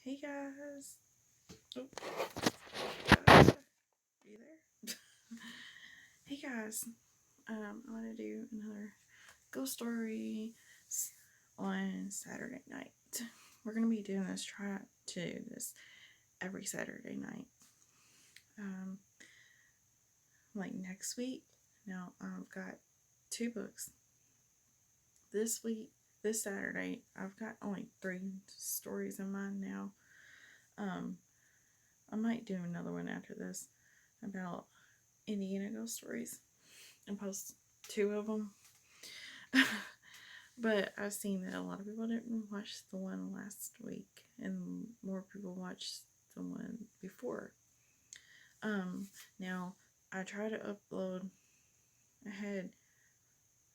Hey guys. Oh, are you there? Hey guys. I'm gonna do another ghost story on Saturday night. We're gonna be doing this. Try to do this every Saturday night. Like next week. Now I've got 2 books. This week, this Saturday, I've got only 3 stories in mind now. I might do another one after this about Indiana ghost stories and post 2 of them. But I've seen that a lot of people didn't watch the one last week, and more people watched the one before. Now I try to upload. I had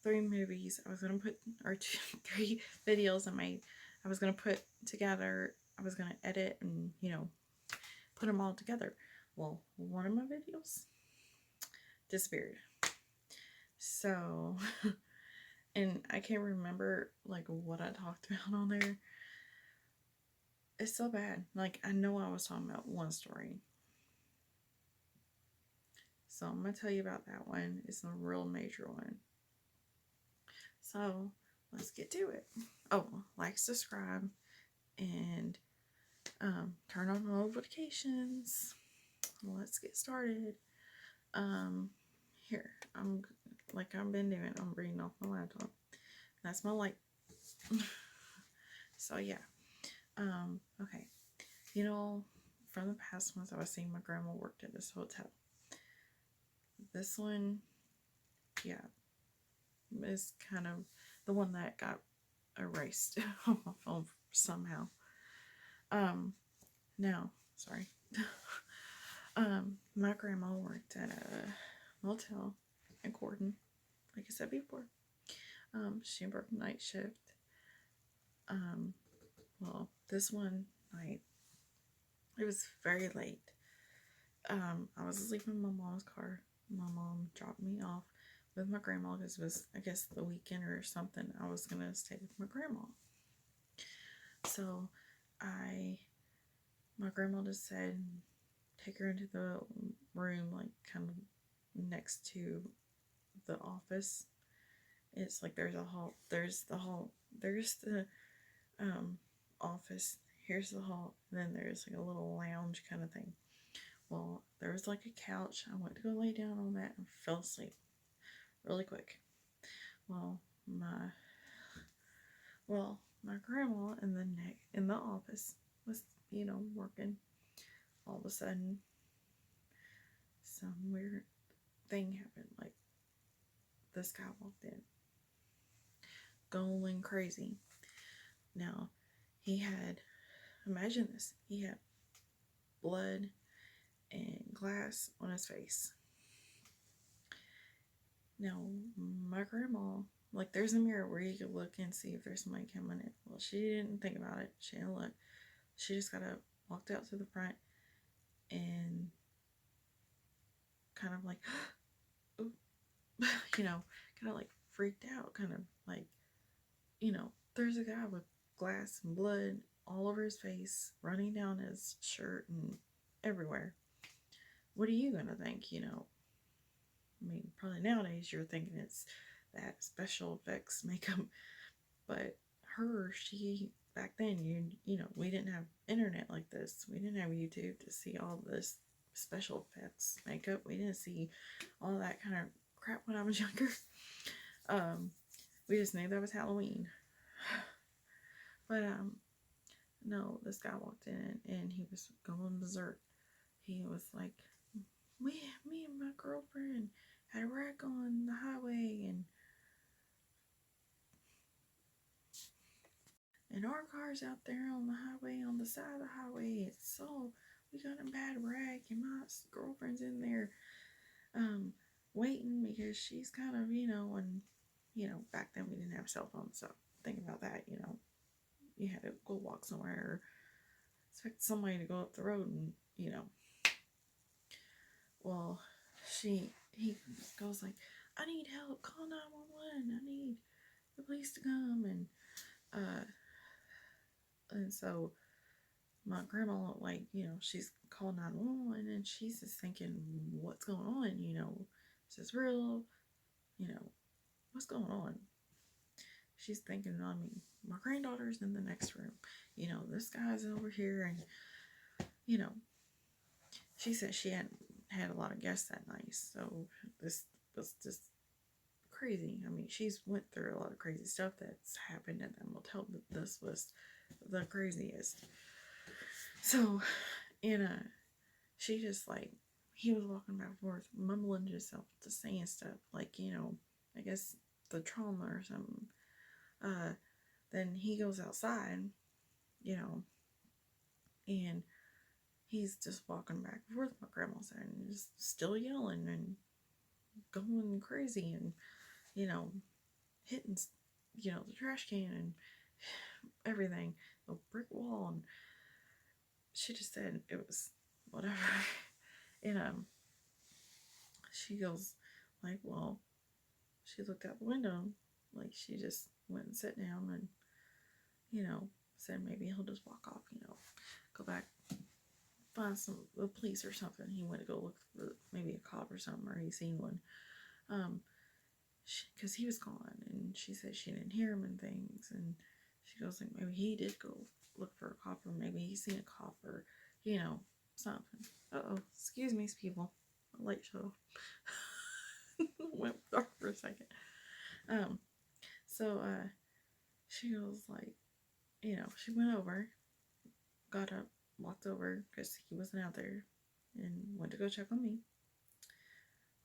3 movies. I was gonna put or 3 videos I made. I was gonna put together. I was gonna edit and put them all together. Well, one of my videos disappeared. So, and I can't remember like what I talked about on there. It's so bad. Like, I know I was talking about one story. So I'm gonna tell you about that one. It's a real major one. So let's get to it. Oh, like, subscribe, and turn on notifications. Let's get started. Here, like I've been doing, I'm reading off my laptop. That's my light. So yeah. Okay. From the past ones I was seeing, my grandma worked at this hotel. This one, yeah, is kind of the one that got erased on my phone somehow. Now, sorry. My grandma worked at a motel in Gordon, like I said before. She worked night shift. Well, this one night, it was very late. I was asleep in my mom's car. My mom dropped me off with my grandma because it was, I guess, the weekend or something. I was gonna stay with my grandma. So my grandma just said, take her into the room, like kind of next to the office. It's like there's the hall, there's the office, here's the hall, and then there's like a little lounge kind of thing. Well, there was like a couch. I went to go lay down on that and fell asleep really quick. Well, my grandma in the office was, working. All of a sudden, some weird thing happened. Like, this guy walked in, going crazy. Now, imagine this, he had blood and glass on his face. Now, my grandma, like, there's a mirror where you could look and see if there's somebody coming in. Well, she didn't think about it. She didn't look. She just walked out to the front and kind of like, kind of like freaked out, kind of like, there's a guy with glass and blood all over his face, running down his shirt and everywhere. What are you gonna think? I mean, probably nowadays you're thinking it's that special effects makeup, but back then, we didn't have internet like this. We didn't have YouTube to see all this special effects makeup. We didn't see all that kind of crap when I was younger. We just knew that was Halloween. But no, this guy walked in and he was going berserk. He was like, me and my girlfriend had a wreck on the highway, and our car's out there on the highway, on the side of the highway. So we got a bad wreck, and my girlfriend's in there waiting because she's kind of, and back then we didn't have cell phones, so think about that. You had to go walk somewhere or expect somebody to go up the road, and well, he goes like, I need help, call 911, I need the police to come. And so my grandma, like, she's called 911 and she's just thinking, what's going on? Is this real? You know, what's going on? She's thinking, my granddaughter's in the next room. This guy's over here, and, she said she hadn't had a lot of guests that night, so this was just crazy. She's went through a lot of crazy stuff that's happened at that motel, but this was the craziest. So, she just, like, he was walking back and forth, mumbling to himself, just saying stuff, like, I guess the trauma or something. Then he goes outside, and he's just walking back and forth, my grandma said, and just still yelling and going crazy and, hitting, the trash can and everything, the brick wall, and she just said it was whatever. And she goes, like, well, she looked out the window, like, she just went and sat down and, said maybe he'll just walk off, go back, find the police or something. He went to go look for maybe a cop or something, or he seen one, because he was gone, and she said she didn't hear him and things, and she goes, like, maybe he did go look for a cop, or maybe he seen a cop, or, something. Excuse me, people. A light shut off. Went dark for a second. So she goes, like, she went over, got up, walked over, because he wasn't out there, and went to go check on me.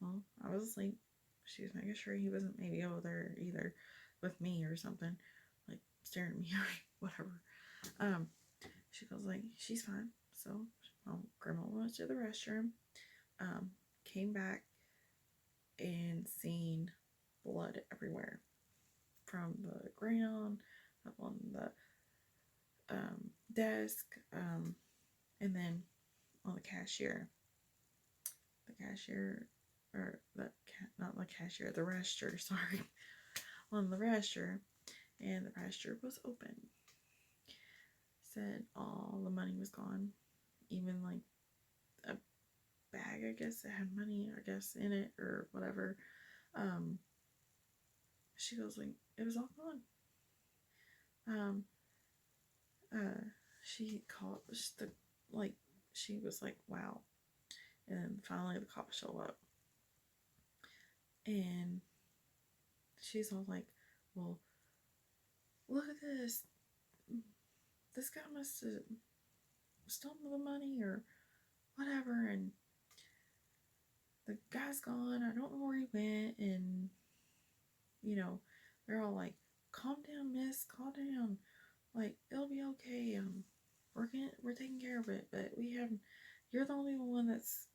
Well, I was asleep. She was making sure he wasn't maybe over there either with me or something, like staring at me or whatever. She goes, like, she's fine. So grandma went to the restroom, came back and seen blood everywhere, from the ground up on the desk, and then on the cashier. Or not the cashier, the register, sorry. On the register, and the register was open. Said all the money was gone, even, like, a bag, I guess, that had money, I guess, in it, or whatever. She goes, like, it was all gone. She called, she was like, wow. And then finally the cops show up, and she's all like, well, look at this. This guy must have stolen the money or whatever, and the guy's gone. I don't know where he went. And, they're all like, calm down, miss, calm down. Like, it'll be okay. We're taking care of it, but you're the only one that's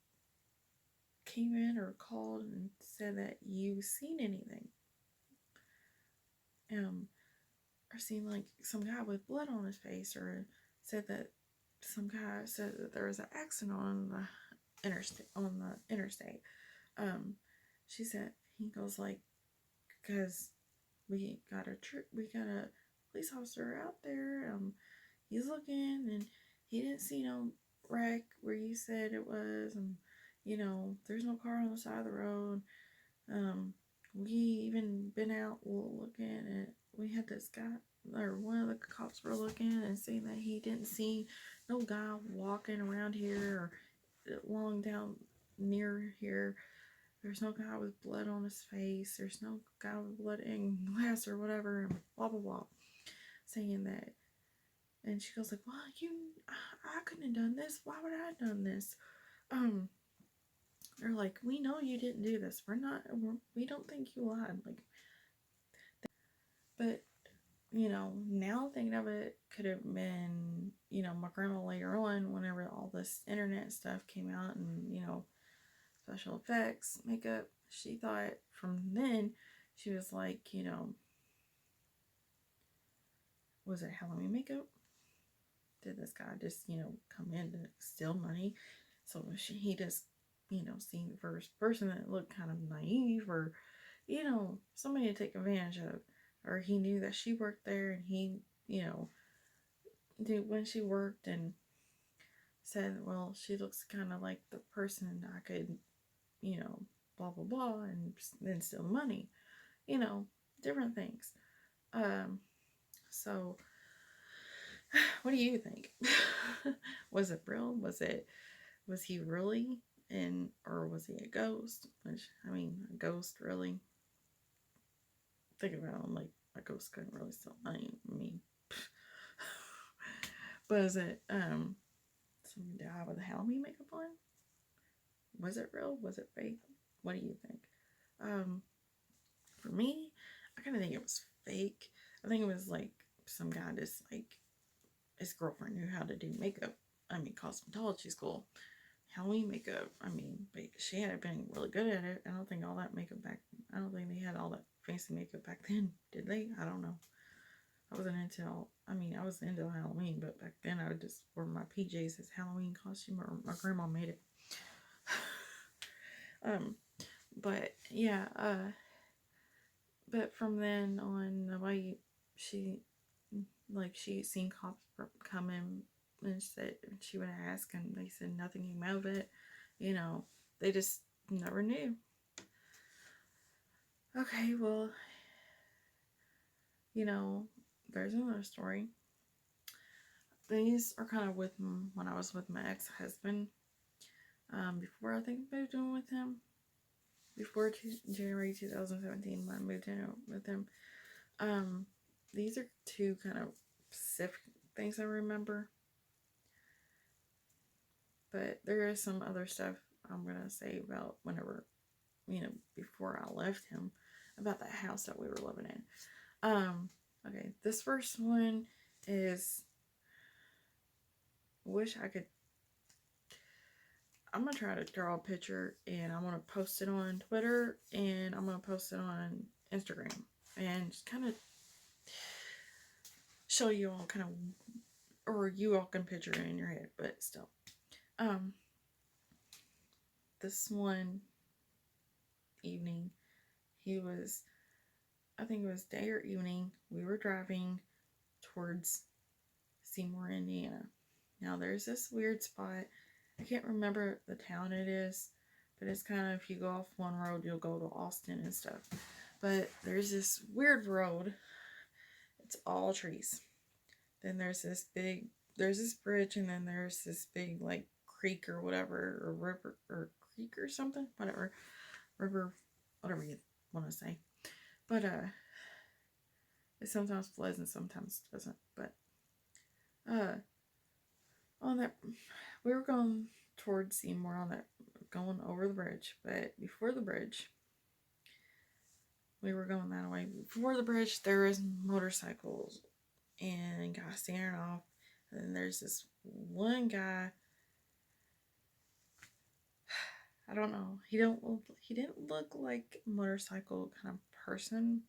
came in or called and said that you've seen anything. Or seen, like, some guy with blood on his face, or said that some guy said that there was an accident on the interstate. She said, he goes, like, because we got a police officer out there. He's looking, and he didn't see no wreck where you said it was, and there's no car on the side of the road. We even been out looking, and we had this guy, or one of the cops were looking and saying that he didn't see no guy walking around here or along down near here. There's no guy with blood on his face. There's no guy with blood in glass or whatever, and blah blah blah, saying that. And she goes, like, well, I couldn't have done this. Why would I have done this? They're like, we know you didn't do this. We don't think you lied. Like, but, now thinking of it, could have been, my grandma later on, whenever all this internet stuff came out, and, special effects, makeup, she thought from then, she was like, was it Halloween makeup? Did this guy just, come in to steal money? So he just, seen the first person that looked kind of naive, or, somebody to take advantage of. Or he knew that she worked there, and he, knew when she worked, and said, well, she looks kind of like the person I could, blah, blah, blah, and then steal money, different things. So, what do you think? Was it real? Was he really? Or was he a ghost? Which, I mean, a ghost really? Think about it, like, a ghost couldn't really steal money. I mean, was it, some guy with Halloween makeup on? Was it real? Was it fake? What do you think? For me, I kind of think it was fake. I think it was like some guy just like his girlfriend knew how to do makeup. I mean, cosmetology school, Halloween makeup. I mean, but she had been really good at it. I don't think all that makeup back. I don't think they had all that fancy makeup back then. Did they? I don't know. I wasn't into all. I mean, I was into Halloween, but back then I would just wear my PJs as Halloween costume, or my grandma made it. But yeah, but from then on, the way she seen cops come in, and said she would ask, and they said nothing came of it. They just never knew. Okay, well, there's another story. These are kind of with when I was with my ex-husband. Before I think moved in with him. Before January 2017, when I moved in with him. These are two kind of specific things I remember. But there is some other stuff I'm going to say about whenever, before I left him, about that house that we were living in. Okay, this first one is, I'm going to try to draw a picture, and I'm going to post it on Twitter, and I'm going to post it on Instagram, and just kind of show you all kind of, or you all can picture it in your head, but still. This one evening, I think it was day or evening, we were driving towards Seymour, Indiana. Now, there's this weird spot. I can't remember the town it is, but it's kind of, if you go off one road, you'll go to Austin and stuff. But there's this weird road. It's all trees. Then there's this bridge, and then there's this big, like, creek or whatever, or river, or creek or something, whatever, river, whatever you want to say. But it sometimes floods and sometimes doesn't. But on that, we were going towards Seymour going over the bridge. But before the bridge, we were going that way. Before the bridge, there was motorcycles and guys standing off. And then there's this one guy. I don't know. He didn't look like a motorcycle kind of person.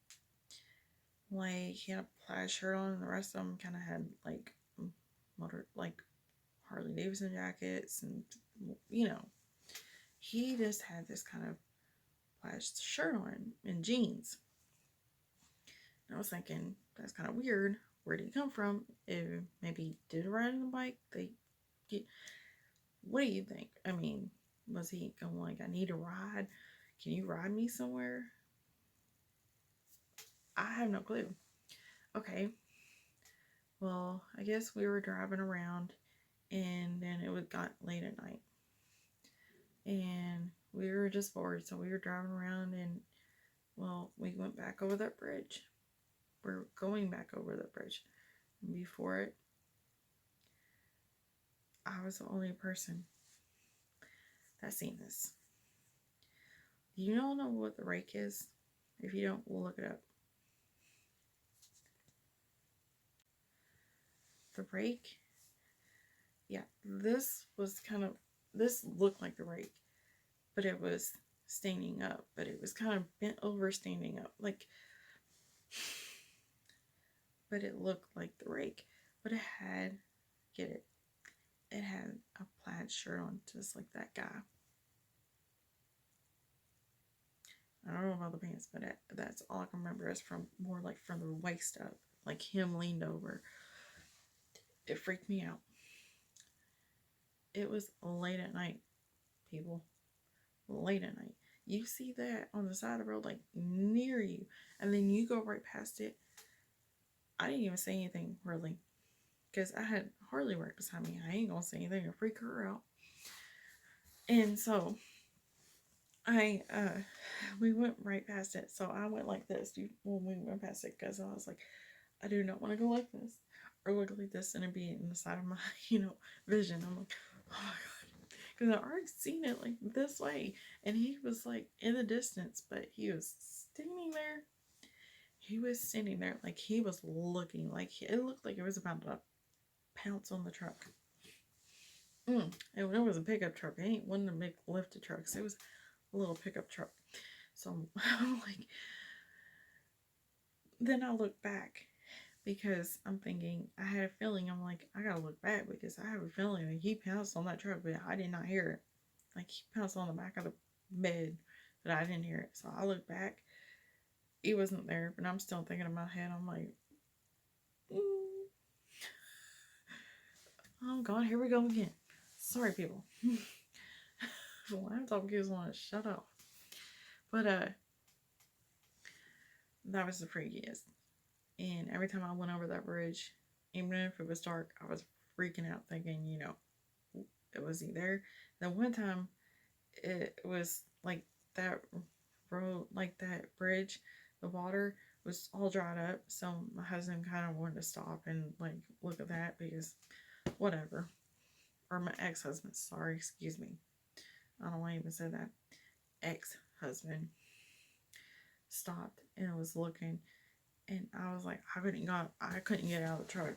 Like, he had a plaid shirt on, and the rest of them kind of had like Harley Davidson jackets, and he just had this kind of plaid shirt on and jeans. And I was thinking, that's kind of weird. Where did he come from? If maybe he did ride on a bike. What do you think? I mean, was he going like, I need a ride? Can you ride me somewhere? I have no clue. Okay. Well, I guess we were driving around, and then it got late at night. And we were just bored, so we were driving around, and, well, we went back over that bridge. We're going back over the bridge. And before it, I was the only person that seen this. Do you all know what the rake is? If you don't, we'll look it up. The rake, yeah, this looked like the rake, but it was standing up, but it was kind of bent over standing up, like, but it looked like the rake, but it had a plaid shirt on, just like that guy. I don't know about the pants, but that's all I can remember is from the waist up, like him leaned over. It freaked me out. It was late at night, people. Late at night. You see that on the side of the road, like near you, and then you go right past it. I didn't even say anything really, because I had Harley right beside me. I ain't gonna say anything to freak her out. And so I we went right past it. So I went like this when we went past it, because I was like, I do not want to go like this or look like this and it be in the side of my vision. I'm like, oh my god, because I already seen it like this way, and he was like in the distance, but he was standing there. He was standing there like he was looking like it looked like it was about to pounce on the truck. And it was a pickup truck. It ain't one of the big lifted trucks. It was a little pickup truck. So I'm like, then I look back because I'm thinking, I had a feeling, I'm like, I gotta look back because I have a feeling that he pounced on that truck, but I did not hear it. Like, he pounced on the back of the bed, but I didn't hear it. So I look back. He wasn't there, but I'm still thinking in my head, I'm like, oh god, here we go again. Sorry, people. The laptop keeps wanting to shut off. But that was the freakiest. And every time I went over that bridge, even if it was dark, I was freaking out, thinking, it was he there. Then one time, it was like that road, like that bridge, the water was all dried up. So my husband kind of wanted to stop and like look at that because whatever. Or my ex-husband, sorry, excuse me. I don't want to even say that. Ex-husband stopped and was looking, and I was like, I couldn't get out of the truck.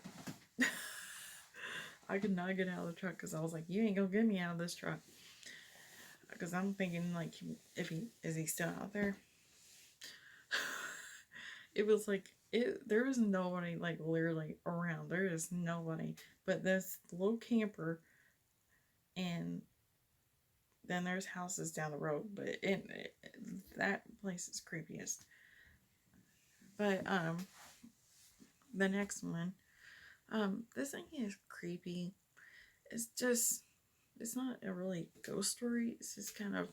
I could not get out of the truck because I was like, you ain't gonna get me out of this truck. Because I'm thinking, like, is he still out there? It was like, there was nobody, like, literally around. There is nobody but this little camper, and then there's houses down the road, but that place is creepiest. But the next one, this thing is creepy. It's not a really ghost story. It's just kind of,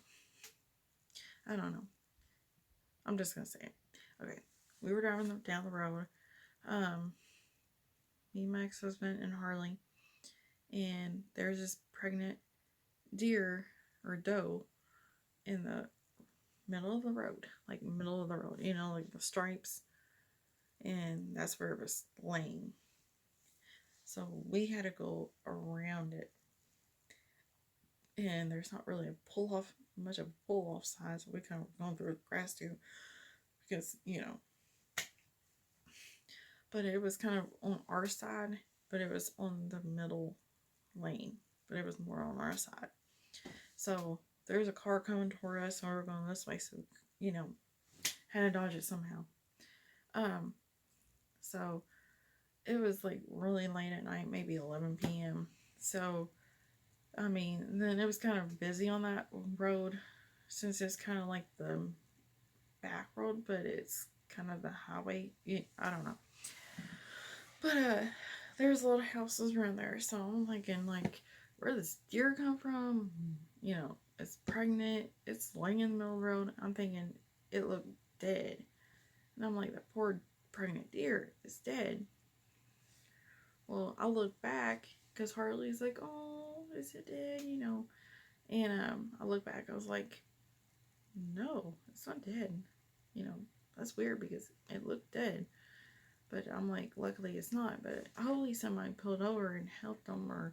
I don't know. I'm just gonna say it. Okay, we were driving down the road. Me, my ex-husband, and Harlie, and there's this pregnant deer or doe in the middle of the road, like middle of the road, like the stripes, and that's where it was laying. So we had to go around it, and there's not really much of a pull off side, so we kind of going through the grass too, because but it was kind of on our side, but it was on the middle lane, but it was more on our side. So there's a car coming toward us, and we were going this way, so had to dodge it somehow. So it was like really late at night, maybe 11 p.m. So then it was kind of busy on that road, since it's kind of like the back road, but it's kind of the highway. I don't know. But there's a lot of houses around there, so I'm thinking, like, where this deer come from? It's pregnant, it's laying in the middle of the road. I'm thinking it looked dead. And I'm like, that poor pregnant deer is dead. Well, I look back, because Harley's like, oh, is it dead? And I look back, I was like, no, it's not dead. That's weird because it looked dead. But I'm like, luckily it's not. But hopefully somebody pulled over and helped them, or